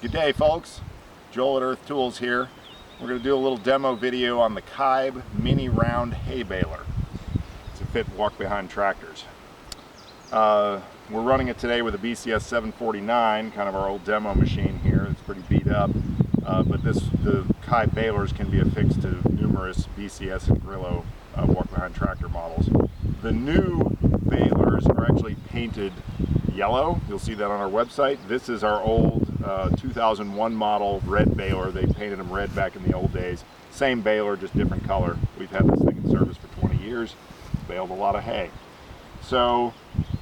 Good day, folks. Joel at Earth Tools here. We're going to do a little demo video on the CAEB mini round hay baler. It's a fit walk-behind tractors. We're running it today with a BCS 749, kind of our old demo machine here. It's pretty beat up, but the CAEB balers can be affixed to numerous BCS and Grillo walk-behind tractor models. The new balers are actually painted yellow. You'll see that on our website. This is our old 2001 model red baler. They painted them red back in the old days. Same baler, just different color. We've had this thing in service for 20 years. Baled a lot of hay. So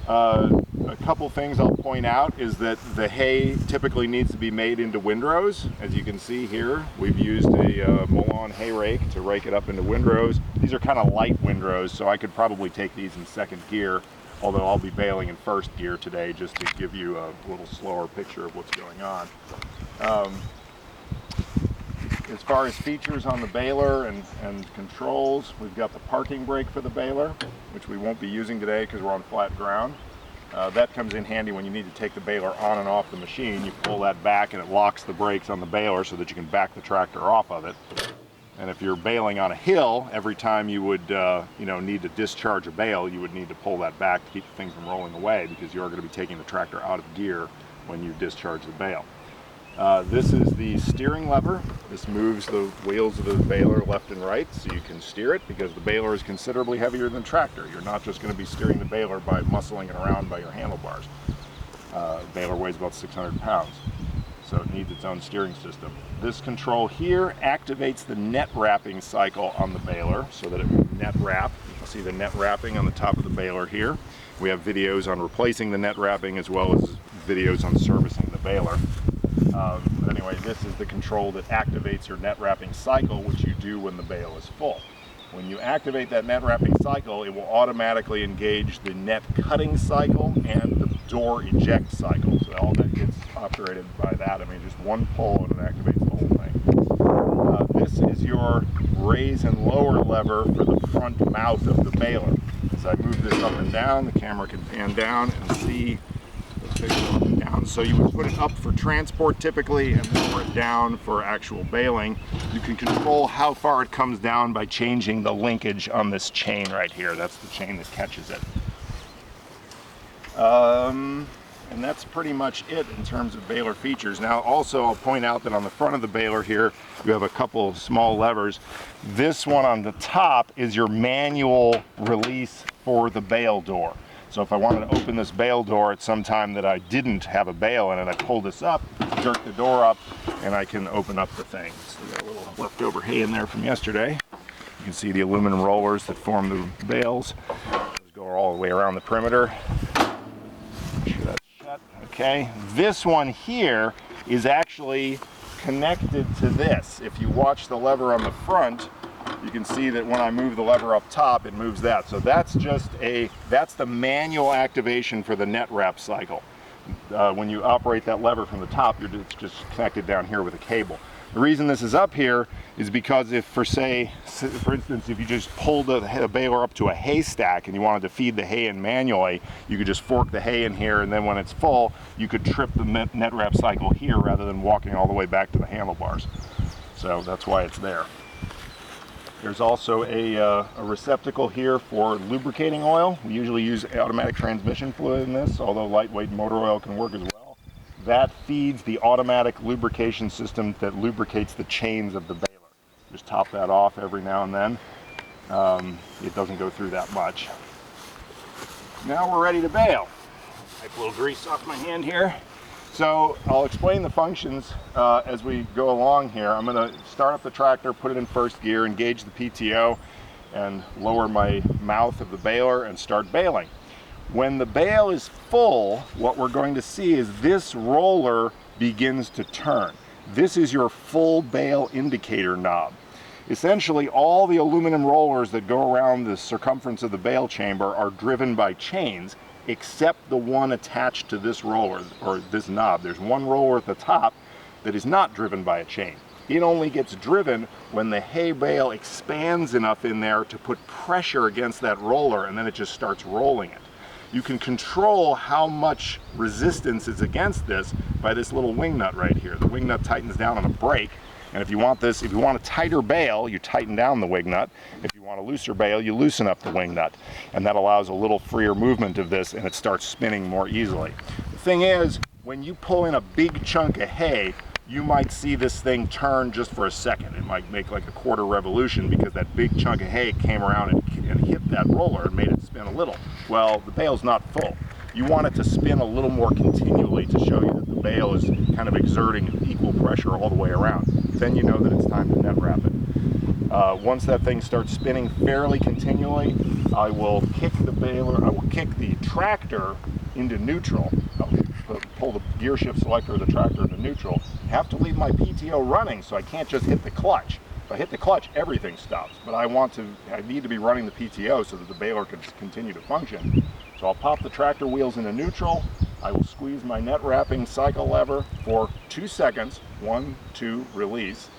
a couple things I'll point out is that the hay typically needs to be made into windrows. As you can see here, we've used a Milan hay rake to rake it up into windrows. These are kind of light windrows, so I could probably take these in second gear, although I'll be baling in first gear today just to give you a little slower picture of what's going on. As far as features on the baler and controls, we've got the parking brake for the baler, which we won't be using today because we're on flat ground. That comes in handy when you need to take the baler on and off the machine. You pull that back and it locks the brakes on the baler so that you can back the tractor off of it. And if you're baling on a hill, every time you would need to discharge a bale, you would need to pull that back to keep the thing from rolling away, because you are going to be taking the tractor out of gear when you discharge the bale. This is the steering lever. This moves the wheels of the baler left and right so you can steer it, because the baler is considerably heavier than the tractor. You're not just going to be steering the baler by muscling it around by your handlebars. The baler weighs about 600 pounds. So it needs its own steering system. This control here activates the net wrapping cycle on the baler so that it will net wrap. You can see the net wrapping on the top of the baler here. We have videos on replacing the net wrapping as well as videos on servicing the baler. Anyway, this is the control that activates your net wrapping cycle, which you do when the bale is full. When you activate that net wrapping cycle, it will automatically engage the net cutting cycle and the door eject cycle. So all that gets operated by that. I mean, just one pull and it activates the whole thing. This is your raise and lower lever for the front mouth of the baler. As I move this up and down, the camera can pan down and see the picture up and down. So you would put it up for transport typically and lower it down for actual baling. You can control how far it comes down by changing the linkage on this chain right here. That's the chain that catches it. And that's pretty much it in terms of baler features. Now also I'll point out that on the front of the baler here you have a couple of small levers. This one on the top is your manual release for the bale door. So if I wanted to open this bale door at some time that I didn't have a bale in it, I pull this up, jerk the door up, and I can open up the thing. So we got a little leftover hay in there from yesterday. You can see the aluminum rollers that form the bales. Those go all the way around the perimeter. Make sure that's shut. Okay, this one here is actually connected to this. If you watch the lever on the front, you can see that when I move the lever up top, it moves that. So that's that's the manual activation for the net wrap cycle. When you operate that lever from the top, it's just connected down here with a cable. The reason this is up here is because if, for instance, if you just pulled a baler up to a haystack and you wanted to feed the hay in manually, you could just fork the hay in here, and then when it's full, you could trip the net wrap cycle here rather than walking all the way back to the handlebars. So that's why it's there. There's also a receptacle here for lubricating oil. We usually use automatic transmission fluid in this, although lightweight motor oil can work as well. That feeds the automatic lubrication system that lubricates the chains of the baler. Just top that off every now and then. It doesn't go through that much. Now we're ready to bale. Wipe a little grease off my hand here. So I'll explain the functions as we go along here. I'm going to start up the tractor, put it in first gear, engage the PTO, and lower my mouth of the baler and start baling. When the bale is full, what we're going to see is this roller begins to turn. This is your full bale indicator knob. Essentially, all the aluminum rollers that go around the circumference of the bale chamber are driven by chains, except the one attached to this roller, or this knob. There's one roller at the top that is not driven by a chain. It only gets driven when the hay bale expands enough in there to put pressure against that roller, and then it just starts rolling it. You can control how much resistance is against this by this little wing nut right here. The wing nut tightens down on a brake, and if you want a tighter bale, you tighten down the wing nut. If you want a looser bale, you loosen up the wing nut, and that allows a little freer movement of this, and it starts spinning more easily. The thing is, when you pull in a big chunk of hay, you might see this thing turn just for a second. It might make like a quarter revolution because that big chunk of hay came around and hit that roller and made it spin a little. Well, the bale's not full. You want it to spin a little more continually to show you that the bale is kind of exerting equal pressure all the way around. Then you know that it's time to net wrap it. Once that thing starts spinning fairly continually, I will kick the tractor into neutral. I'll pull the gear shift selector of the tractor into neutral. I have to leave my PTO running, so I can't just hit the clutch. If I hit the clutch, everything stops. But I need to be running the PTO so that the baler can continue to function. So I'll pop the tractor wheels into neutral. I will squeeze my net wrapping cycle lever for 2 seconds. 1, 2, release.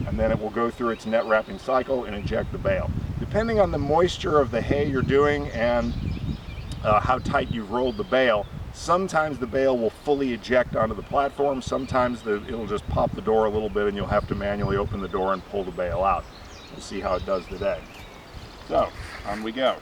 And then it will go through its net wrapping cycle and inject the bale. Depending on the moisture of the hay you're doing and how tight you've rolled the bale, sometimes the bale will fully eject onto the platform. Sometimes it'll just pop the door a little bit and you'll have to manually open the door and pull the bale out. We'll see how it does today. So, on we go.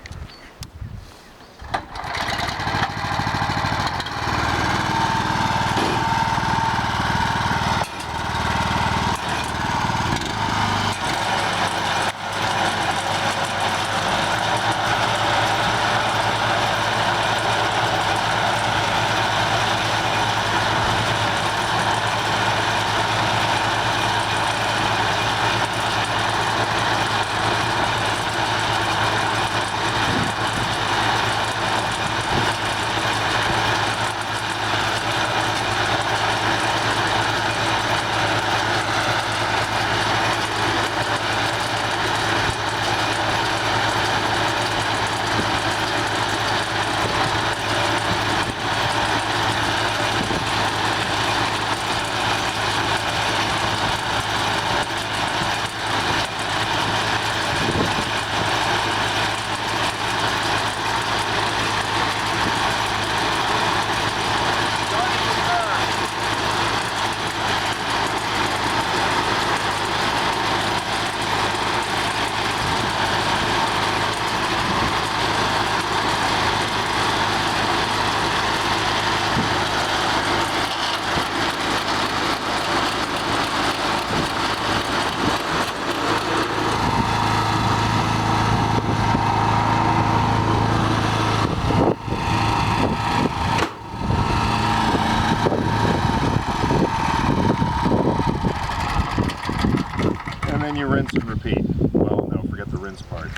And you rinse and repeat. Well, no, forget the rinse part.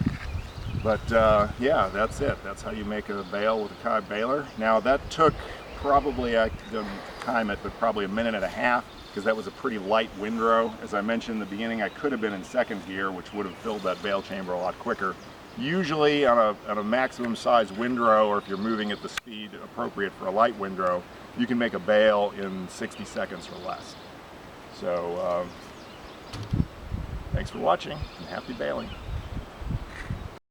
But yeah, that's it. That's how you make a bale with a CAEB baler. Now that took probably, I didn't time it, but probably 1.5 minutes because that was a pretty light windrow. As I mentioned in the beginning, I could have been in second gear, which would have filled that bale chamber a lot quicker. Usually on a maximum size windrow, or if you're moving at the speed appropriate for a light windrow, you can make a bale in 60 seconds or less. So thanks for watching and happy baling.